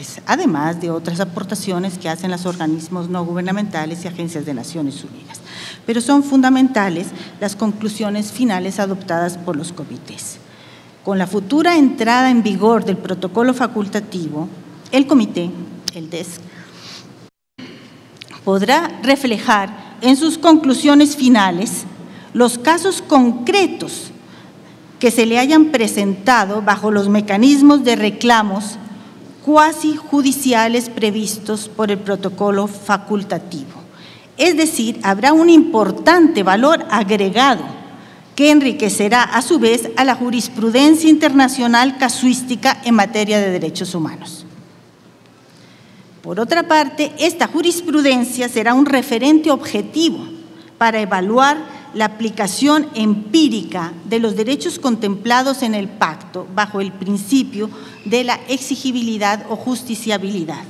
sociales, además de otras aportaciones que hacen los organismos no gubernamentales y agencias de Naciones Unidas. Pero son fundamentales las conclusiones finales adoptadas por los comités. Con la futura entrada en vigor del protocolo facultativo, el comité, el DESC, podrá reflejar en sus conclusiones finales los casos concretos que se le hayan presentado bajo los mecanismos de reclamos cuasi judiciales previstos por el protocolo facultativo. Es decir, habrá un importante valor agregado que enriquecerá a su vez a la jurisprudencia internacional casuística en materia de derechos humanos. Por otra parte, esta jurisprudencia será un referente objetivo para evaluar la aplicación empírica de los derechos contemplados en el pacto bajo el principio de la exigibilidad o justiciabilidad.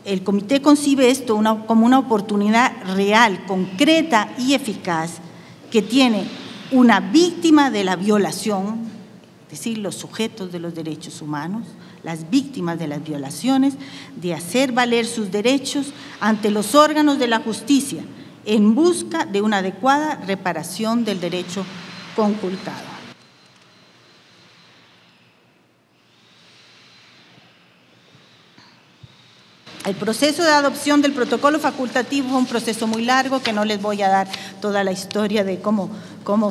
El comité concibe esto como una oportunidad real, concreta y eficaz que tiene una víctima de la violación, es decir, los sujetos de los derechos humanos, las víctimas de las violaciones, de hacer valer sus derechos ante los órganos de la justicia, en busca de una adecuada reparación del derecho conculcado. El proceso de adopción del protocolo facultativo fue un proceso muy largo, que no les voy a dar toda la historia de cómo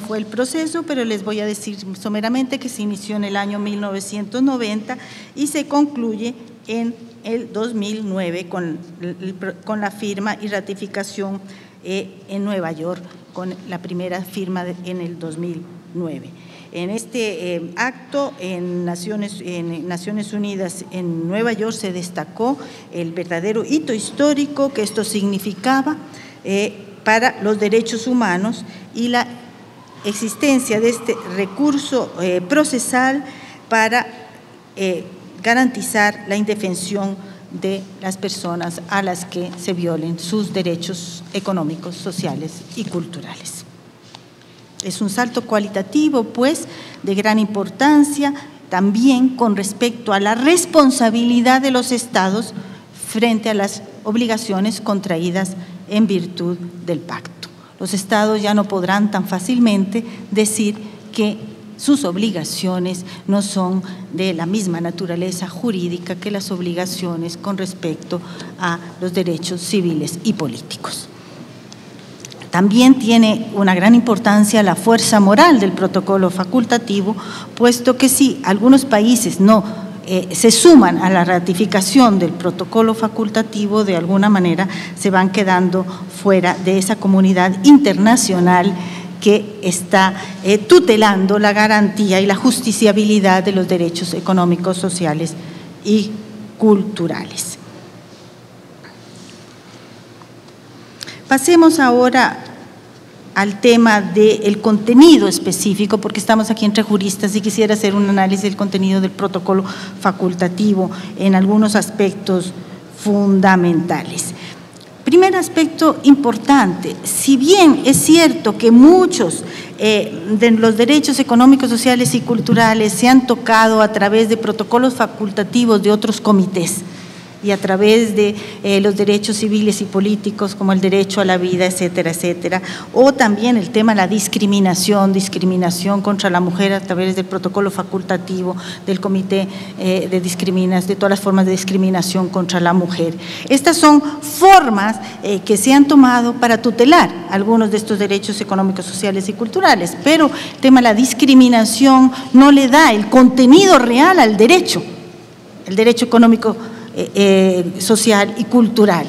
fue el proceso, pero les voy a decir someramente que se inició en el año 1990 y se concluye en el 2009 con la firma y ratificación en Nueva York, con la primera firma en el 2009. En este acto en Naciones Unidas en Nueva York se destacó el verdadero hito histórico que esto significaba para los derechos humanos y la existencia de este recurso procesal para garantizar la indefensión de las personas a las que se violen sus derechos económicos, sociales y culturales. Es un salto cualitativo, pues, de gran importancia también con respecto a la responsabilidad de los Estados frente a las obligaciones contraídas en virtud del pacto. Los Estados ya no podrán tan fácilmente decir que sus obligaciones no son de la misma naturaleza jurídica que las obligaciones con respecto a los derechos civiles y políticos. También tiene una gran importancia la fuerza moral del protocolo facultativo, puesto que si algunos países no se suman a la ratificación del protocolo facultativo, de alguna manera se van quedando fuera de esa comunidad internacional que está tutelando la garantía y la justiciabilidad de los derechos económicos, sociales y culturales. Pasemos ahora al tema del contenido específico, porque estamos aquí entre juristas y quisiera hacer un análisis del contenido del protocolo facultativo en algunos aspectos fundamentales. Primer aspecto importante, si bien es cierto que muchos de los derechos económicos, sociales y culturales se han tocado a través de protocolos facultativos de otros comités y a través de los derechos civiles y políticos como el derecho a la vida, etcétera, etcétera, o también el tema de la discriminación contra la mujer a través del protocolo facultativo del Comité de todas las formas de discriminación contra la mujer. Estas son formas que se han tomado para tutelar algunos de estos derechos económicos, sociales y culturales, pero el tema de la discriminación no le da el contenido real al derecho, el derecho económico social y cultural.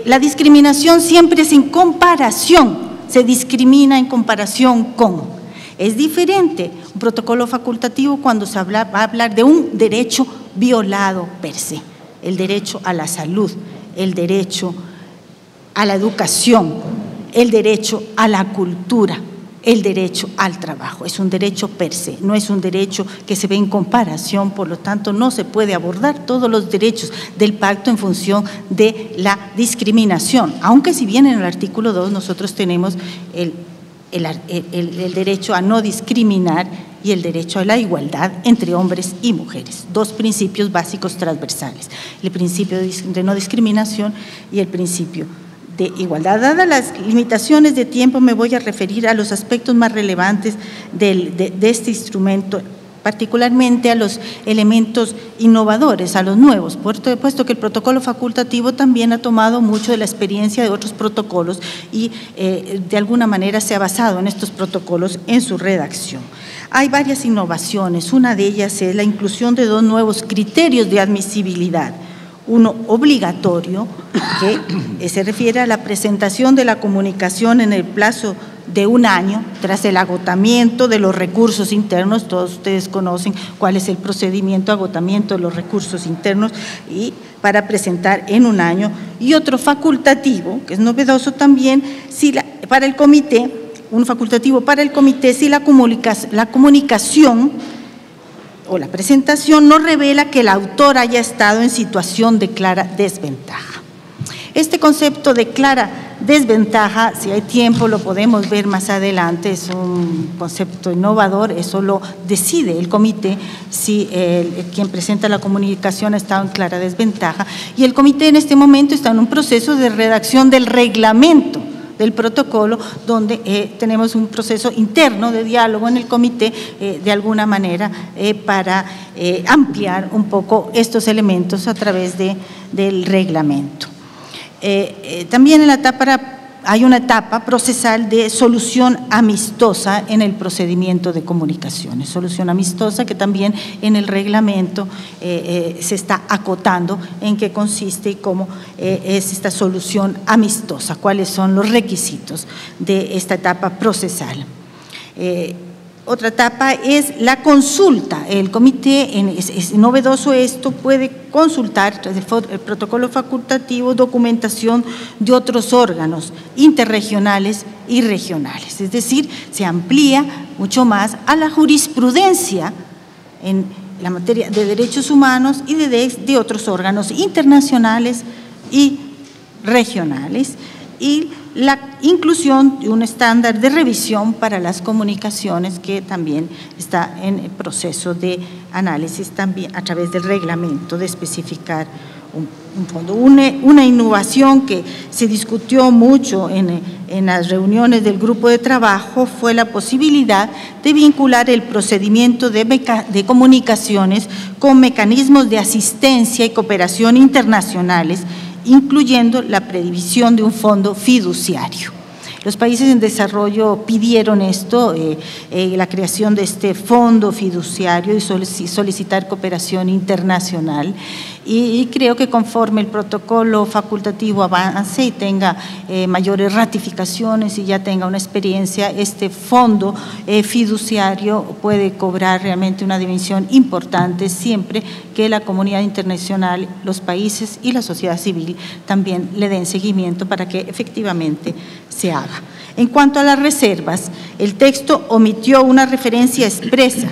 La discriminación siempre es en comparación, se discrimina en comparación con. Es diferente un protocolo facultativo cuando va a hablar de un derecho violado per se, el derecho a la salud, el derecho a la educación, el derecho a la cultura, el derecho al trabajo. Es un derecho per se, no es un derecho que se ve en comparación, por lo tanto no se puede abordar todos los derechos del pacto en función de la discriminación, aunque si bien en el artículo 2 nosotros tenemos el derecho a no discriminar y el derecho a la igualdad entre hombres y mujeres, dos principios básicos transversales, el principio de no discriminación y el principio de igualdad. Dadas las limitaciones de tiempo, me voy a referir a los aspectos más relevantes de este instrumento, particularmente a los elementos innovadores, a los nuevos, puesto que el protocolo facultativo también ha tomado mucho de la experiencia de otros protocolos y de alguna manera se ha basado en estos protocolos en su redacción. Hay varias innovaciones, una de ellas es la inclusión de dos nuevos criterios de admisibilidad. Uno obligatorio, que se refiere a la presentación de la comunicación en el plazo de 1 año tras el agotamiento de los recursos internos. Todos ustedes conocen cuál es el procedimiento de agotamiento de los recursos internos y para presentar en 1 año. Y otro facultativo, que es novedoso también, para el comité, un facultativo para el comité si la comunicación o la presentación no revela que el autor haya estado en situación de clara desventaja. Este concepto de clara desventaja, si hay tiempo lo podemos ver más adelante, es un concepto innovador, eso lo decide el comité si quien presenta la comunicación ha estado en clara desventaja, y el comité en este momento está en un proceso de redacción del reglamento del protocolo, donde tenemos un proceso interno de diálogo en el comité, de alguna manera, para ampliar un poco estos elementos a través del reglamento. También hay una etapa procesal de solución amistosa en el procedimiento de comunicaciones, solución amistosa que también en el reglamento se está acotando en qué consiste y cómo es esta solución amistosa, cuáles son los requisitos de esta etapa procesal. Otra etapa es la consulta. El comité, es novedoso esto, puede consultar el protocolo facultativo, documentación de otros órganos interregionales y regionales. Es decir, se amplía mucho más a la jurisprudencia en la materia de derechos humanos y de otros órganos internacionales y regionales, y la inclusión de un estándar de revisión para las comunicaciones que también está en el proceso de análisis también a través del reglamento de especificar un fondo. Una innovación que se discutió mucho en las reuniones del grupo de trabajo fue la posibilidad de vincular el procedimiento de comunicaciones con mecanismos de asistencia y cooperación internacionales, incluyendo la previsión de un fondo fiduciario. Los países en desarrollo pidieron esto, la creación de este fondo fiduciario y solicitar cooperación internacional, y creo que conforme el protocolo facultativo avance y tenga mayores ratificaciones y ya tenga una experiencia, este fondo fiduciario puede cobrar realmente una dimensión importante siempre que la comunidad internacional, los países y la sociedad civil también le den seguimiento para que efectivamente se haga. En cuanto a las reservas, el texto omitió una referencia expresa,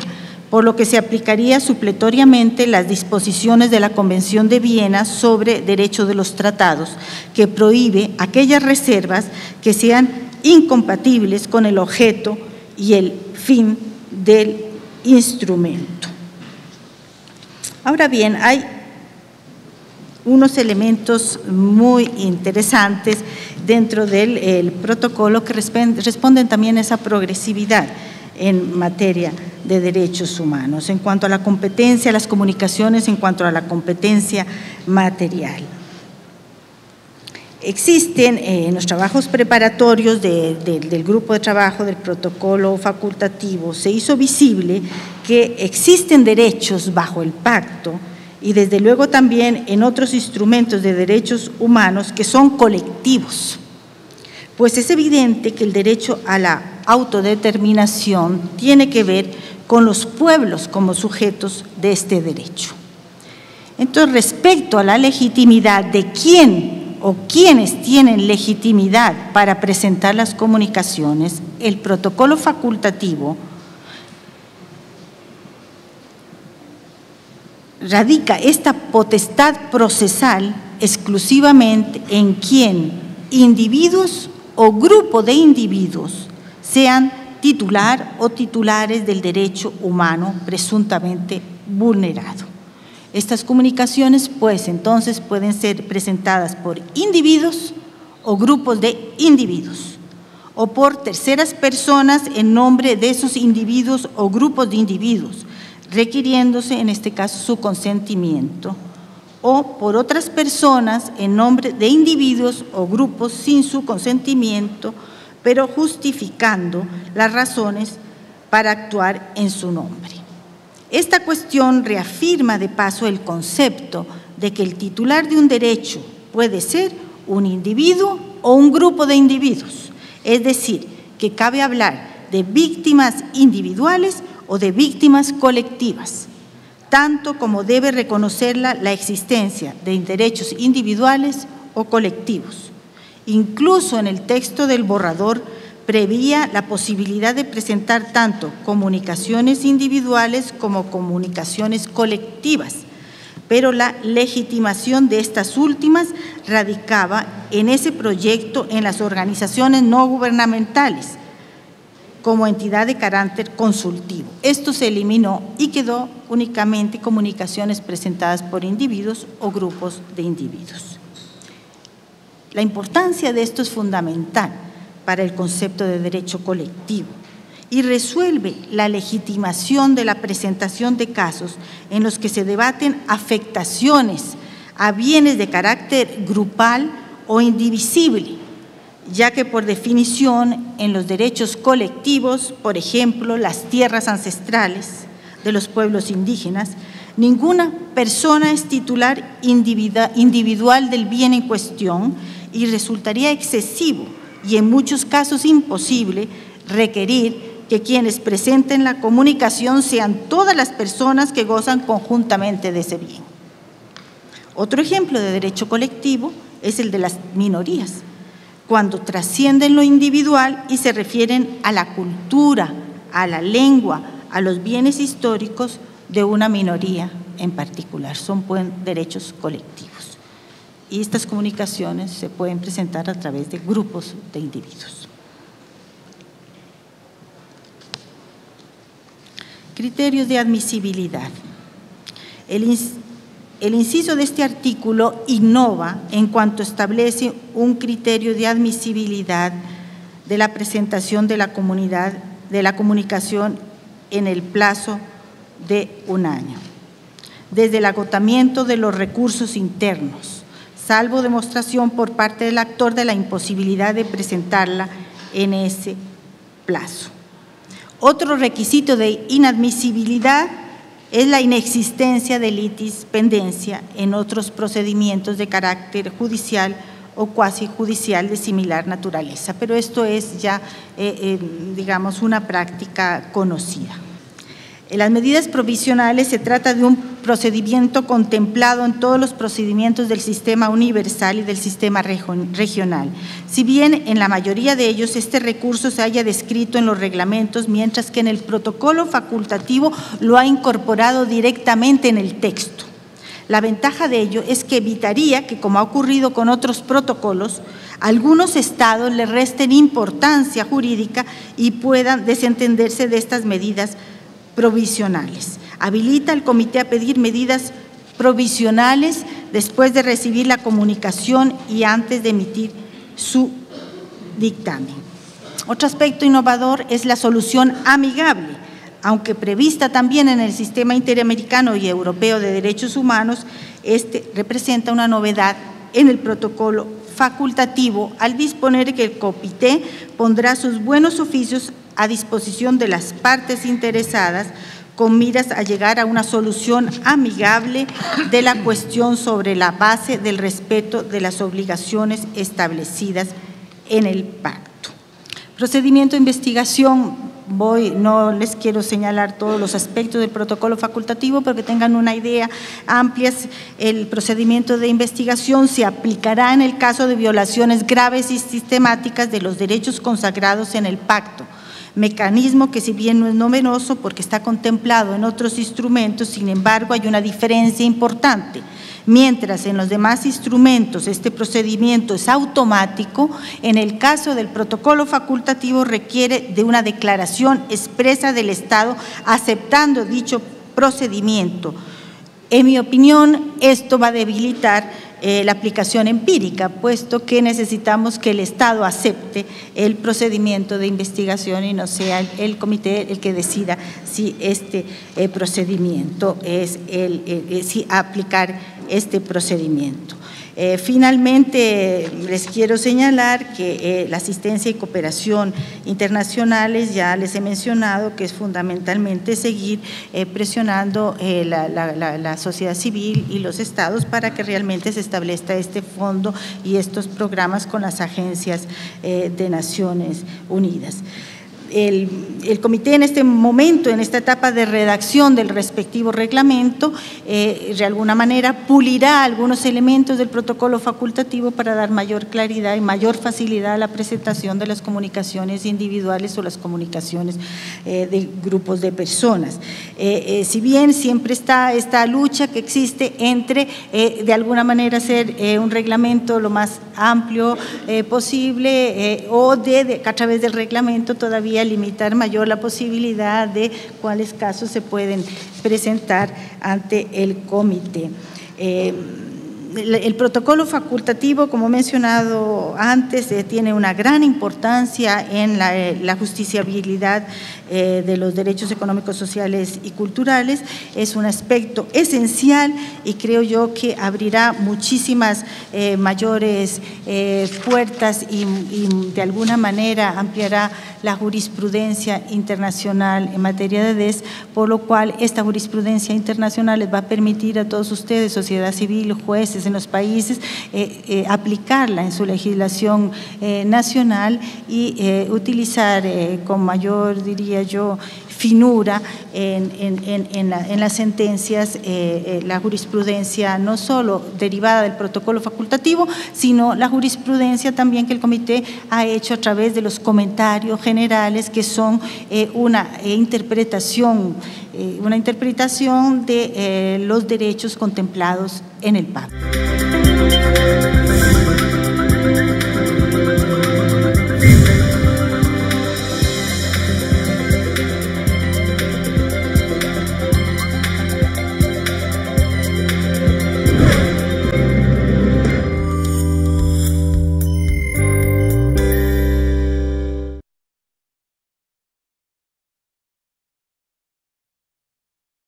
por lo que se aplicaría supletoriamente las disposiciones de la Convención de Viena sobre Derecho de los Tratados, que prohíbe aquellas reservas que sean incompatibles con el objeto y el fin del instrumento. Ahora bien, hay unos elementos muy interesantes dentro del protocolo que responden también a esa progresividad en materia de derechos humanos, en cuanto a la competencia, las comunicaciones, en cuanto a la competencia material. Existen en los trabajos preparatorios del grupo de trabajo del protocolo facultativo, se hizo visible que existen derechos bajo el pacto y desde luego también en otros instrumentos de derechos humanos que son colectivos, pues es evidente que el derecho a la autodeterminación tiene que ver con los pueblos como sujetos de este derecho. Entonces, respecto a la legitimidad de quién o quiénes tienen legitimidad para presentar las comunicaciones, el protocolo facultativo radica esta potestad procesal exclusivamente en quien individuos o grupo de individuos sean titular o titulares del derecho humano presuntamente vulnerado. Estas comunicaciones, pues, entonces pueden ser presentadas por individuos o grupos de individuos, o por terceras personas en nombre de esos individuos o grupos de individuos, requiriéndose en este caso su consentimiento, o por otras personas en nombre de individuos o grupos sin su consentimiento, pero justificando las razones para actuar en su nombre. Esta cuestión reafirma de paso el concepto de que el titular de un derecho puede ser un individuo o un grupo de individuos, es decir, que cabe hablar de víctimas individuales o de víctimas colectivas, tanto como debe reconocerla la existencia de derechos individuales o colectivos. Incluso en el texto del borrador prevía la posibilidad de presentar tanto comunicaciones individuales como comunicaciones colectivas, pero la legitimación de estas últimas radicaba en ese proyecto en las organizaciones no gubernamentales como entidad de carácter consultivo. Esto se eliminó y quedó únicamente comunicaciones presentadas por individuos o grupos de individuos. La importancia de esto es fundamental para el concepto de derecho colectivo y resuelve la legitimación de la presentación de casos en los que se debaten afectaciones a bienes de carácter grupal o indivisible, ya que por definición en los derechos colectivos, por ejemplo, las tierras ancestrales de los pueblos indígenas, ninguna persona es titular individual del bien en cuestión y resultaría excesivo y en muchos casos imposible requerir que quienes presenten la comunicación sean todas las personas que gozan conjuntamente de ese bien. Otro ejemplo de derecho colectivo es el de las minorías, cuando trascienden lo individual y se refieren a la cultura, a la lengua, a los bienes históricos de una minoría en particular. Son derechos colectivos. Y estas comunicaciones se pueden presentar a través de grupos de individuos. Criterios de admisibilidad. El inciso de este artículo innova en cuanto establece un criterio de admisibilidad de la presentación de la comunicación en el plazo de 1 año, desde el agotamiento de los recursos internos, salvo demostración por parte del actor de la imposibilidad de presentarla en ese plazo. Otro requisito de inadmisibilidad es la inexistencia de litis pendencia en otros procedimientos de carácter judicial o cuasi judicial de similar naturaleza, pero esto es ya, digamos, una práctica conocida. En las medidas provisionales se trata de un procedimiento contemplado en todos los procedimientos del sistema universal y del sistema regional. Si bien en la mayoría de ellos este recurso se haya descrito en los reglamentos, mientras que en el protocolo facultativo lo ha incorporado directamente en el texto. La ventaja de ello es que evitaría que, como ha ocurrido con otros protocolos, algunos estados le resten importancia jurídica y puedan desentenderse de estas medidas provisionales. Habilita al comité a pedir medidas provisionales después de recibir la comunicación y antes de emitir su dictamen. Otro aspecto innovador es la solución amigable, aunque prevista también en el sistema interamericano y europeo de derechos humanos. Este representa una novedad en el protocolo facultativo al disponer que el comité pondrá sus buenos oficios a disposición de las partes interesadas con miras a llegar a una solución amigable de la cuestión sobre la base del respeto de las obligaciones establecidas en el pacto. Procedimiento de investigación. No les quiero señalar todos los aspectos del protocolo facultativo, pero que tengan una idea amplia. El procedimiento de investigación se aplicará en el caso de violaciones graves y sistemáticas de los derechos consagrados en el pacto, mecanismo que, si bien no es novedoso porque está contemplado en otros instrumentos, sin embargo hay una diferencia importante. Mientras en los demás instrumentos este procedimiento es automático, en el caso del protocolo facultativo requiere de una declaración expresa del Estado aceptando dicho procedimiento. En mi opinión, esto va a debilitar la aplicación empírica, puesto que necesitamos que el Estado acepte el procedimiento de investigación y no sea el comité el que decida si este procedimiento es si aplicar este procedimiento. Finalmente, les quiero señalar que la asistencia y cooperación internacionales, ya les he mencionado que es fundamentalmente seguir presionando la sociedad civil y los estados para que realmente se establezca este fondo y estos programas con las agencias de Naciones Unidas. El comité en este momento, en esta etapa de redacción del respectivo reglamento, de alguna manera pulirá algunos elementos del protocolo facultativo para dar mayor claridad y mayor facilidad a la presentación de las comunicaciones individuales o las comunicaciones de grupos de personas. Si bien siempre está esta lucha que existe entre, de alguna manera, hacer un reglamento lo más amplio posible o a través del reglamento todavía limitar mayor la posibilidad de cuáles casos se pueden presentar ante el comité. El protocolo facultativo, como he mencionado antes, tiene una gran importancia en la justiciabilidad de los derechos económicos, sociales y culturales. Es un aspecto esencial y creo yo que abrirá muchísimas mayores puertas y de alguna manera ampliará la jurisprudencia internacional en materia de DES, por lo cual esta jurisprudencia internacional les va a permitir a todos ustedes, sociedad civil, jueces en los países, aplicarla en su legislación nacional y utilizar con mayor, diría yo, finura en las sentencias, la jurisprudencia no solo derivada del protocolo facultativo, sino la jurisprudencia también que el comité ha hecho a través de los comentarios generales, que son una interpretación de los derechos contemplados en el pacto.